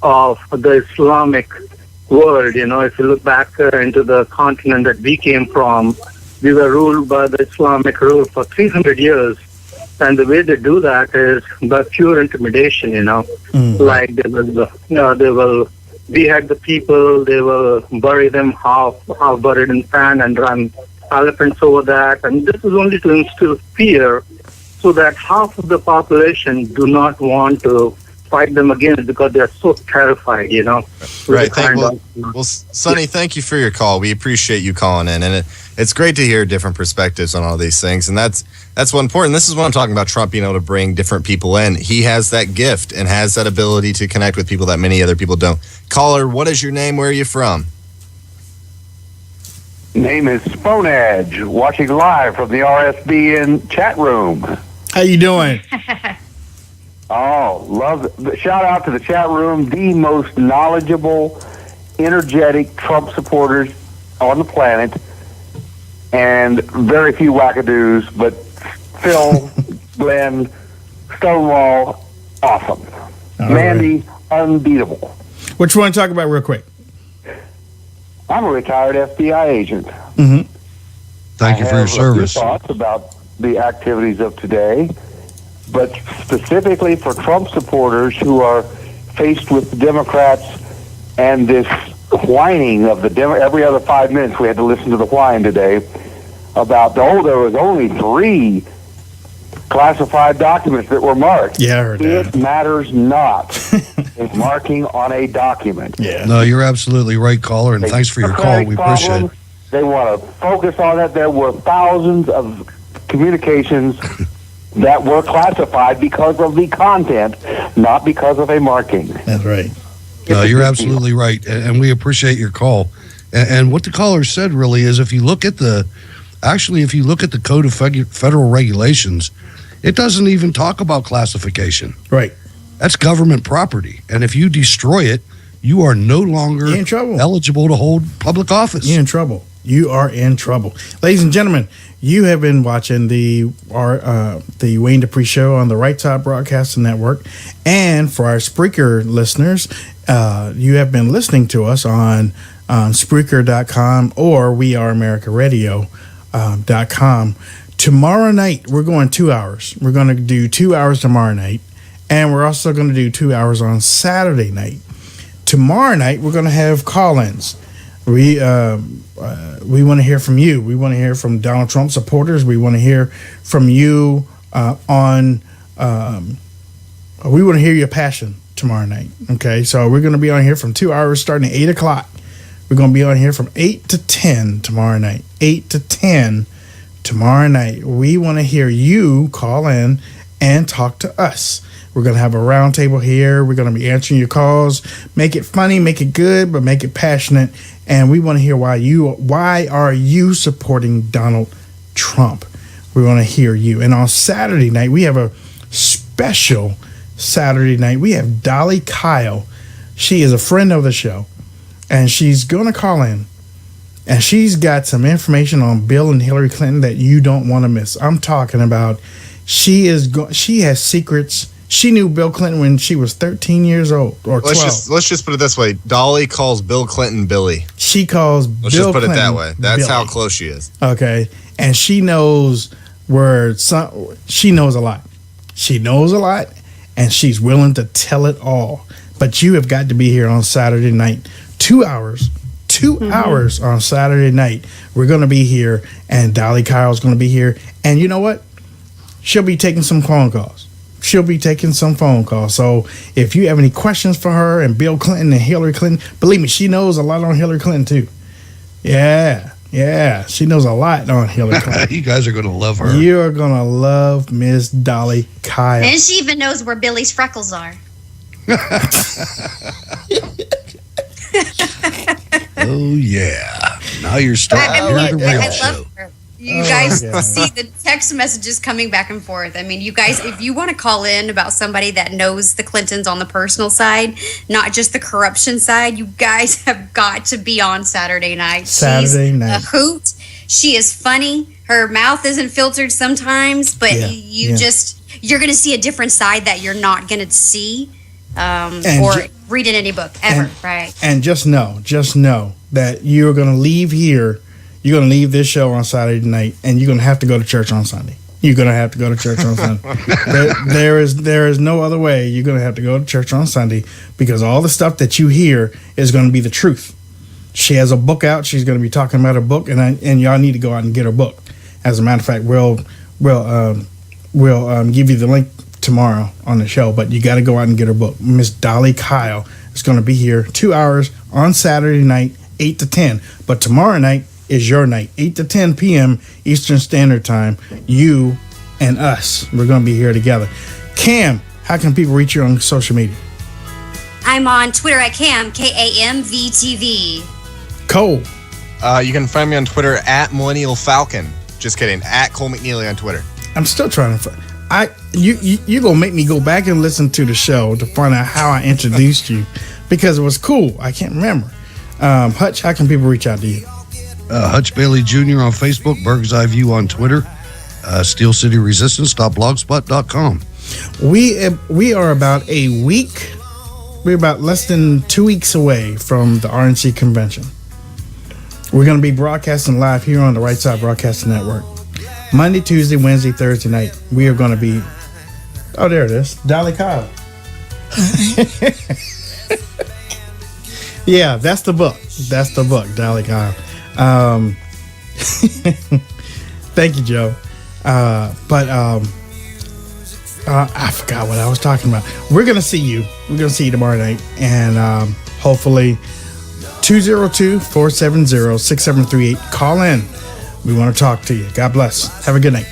of the Islamic world. If you look back into the continent that we came from, we were ruled by the Islamic rule for 300 years. And the way they do that is by pure intimidation, Like they will behead the people, they will bury them half buried in sand and run elephants over that. And this is only to instill fear so that half of the population do not want to fight them again because they're so terrified, Right. Well, Sonny, thank you for your call. We appreciate you calling in, and it's great to hear different perspectives on all these things, and that's what's important. This is what I'm talking about, Trump being able to bring different people in. He has that gift and has that ability to connect with people that many other people don't. Caller, what is your name? Where are you from? Name is Phone Edge, watching live from the RSBN chat room. How you doing? Oh, love it. Shout out to the chat room, the most knowledgeable, energetic Trump supporters on the planet, and very few wackadoos, but Phil, Glenn, Stonewall, awesome. Mandy, unbeatable. What you want to talk about real quick? I'm a retired FBI agent. Mm-hmm. Thank you for your service. I have a few thoughts about the activities of today, but specifically for Trump supporters who are faced with the Democrats and this whining of the every other 5 minutes we had to listen to the whine today about there was only 3 classified documents that were marked. Yeah, I heard that. It matters not. It's marking on a document. Yeah. No, you're absolutely right, caller, and thanks for your call. We appreciate it. They want to focus on it. There were thousands of communications that were classified because of the content, not because of a marking. That's right. No, you're absolutely right, and we appreciate your call. And what the caller said really is, if you look at the Code of Federal Regulations, it doesn't even talk about classification. Right. That's government property, and if you destroy it, you are no longer eligible to hold public office. You're in trouble. You are in trouble. Ladies and gentlemen, you have been watching the Wayne Dupree Show on the Right Top Broadcasting Network. And for our Spreaker listeners, you have been listening to us on Spreaker.com or WeAreAmericaRadio.com. Tomorrow night, we're going 2 hours. We're going to do 2 hours tomorrow night. And we're also going to do 2 hours on Saturday night. Tomorrow night, we're going to have call-ins. We want to hear from you. We want to hear from Donald Trump supporters. We want to hear from you we want to hear your passion tomorrow night. Okay, so we're going to be on here from 2 hours starting at 8 o'clock. We're going to be on here from 8 to 10 tomorrow night. 8 to 10 tomorrow night. We want to hear you call in and talk to us. We're going to have a round table here. We're going to be answering your calls. Make it funny, make it good, but make it passionate. And we want to hear why are you supporting Donald Trump? We want to hear you. And on Saturday night, we have a special Saturday night. We have Dolly Kyle. She is a friend of the show. And she's going to call in. And she's got some information on Bill and Hillary Clinton that you don't want to miss. I'm talking about she has secrets. She knew Bill Clinton when she was 13 years old or 12. Let's just put it this way. Dolly calls Bill Clinton Billy. She calls Bill Clinton. Let's just put it that way. That's Billy. how close she is. Okay. And she knows she knows a lot. She knows a lot, and she's willing to tell it all. But you have got to be here on Saturday night. 2 hours. 2 hours on Saturday night. We're going to be here, and Dolly Kyle's going to be here. And you know what? She'll be taking some phone calls. So if you have any questions for her and Bill Clinton and Hillary Clinton, believe me, she knows a lot on Hillary Clinton too. Yeah, she knows a lot on Hillary Clinton. You guys are going to love her. You're going to love Miss Dolly Kyle. And she even knows where Billy's freckles are. Oh, yeah. Now you're starting to hear the real show. Her. You guys see the text messages coming back and forth. I mean, you guys, if you want to call in about somebody that knows the Clintons on the personal side, not just the corruption side, you guys have got to be on Saturday night. She's a hoot. She is funny. Her mouth isn't filtered sometimes, but you're going to see a different side that you're not going to see or read in any book ever, right? And just know that you're going to leave here. You're going to leave this show on Saturday night, and you're going to have to go to church on Sunday. You're going to have to go to church on Sunday. There is no other way. You're going to have to go to church on Sunday because all the stuff that you hear is going to be the truth. She has a book out. She's going to be talking about her book, and y'all need to go out and get her book. As a matter of fact, we'll give you the link tomorrow on the show, but you got to go out and get her book. Miss Dolly Kyle is going to be here 2 hours on Saturday night, 8 to 10. But tomorrow night is your night, 8 to 10 p.m. Eastern Standard Time. You and us, we're going to be here together. Cam, how can people reach you on social media? I'm on Twitter at Cam, KAMVTV. Cole. You can find me on Twitter at Millennial Falcon. Just kidding. At Cole McNeely on Twitter. I'm still trying to you gonna make me go back and listen to the show to find out how I introduced you because it was cool. I can't remember. Hutch, how can people reach out to you? Hutch Bailey Jr. on Facebook, Berg's Eye View on Twitter, Steel City Resistance.blogspot.com. We are about a week. We're about less than 2 weeks away from the RNC convention. We're going to be broadcasting live here on the Right Side Broadcasting Network. Monday, Tuesday, Wednesday, Thursday night. We are going to be... Oh, there it is. Dolly Kyle. Yeah, that's the book. That's the book, Dolly Kyle. Thank you, Joe. I forgot what I was talking about. We're going to see you. We're going to see you tomorrow night. And hopefully 202-470-6738. Call in. We want to talk to you. God bless. Have a good night.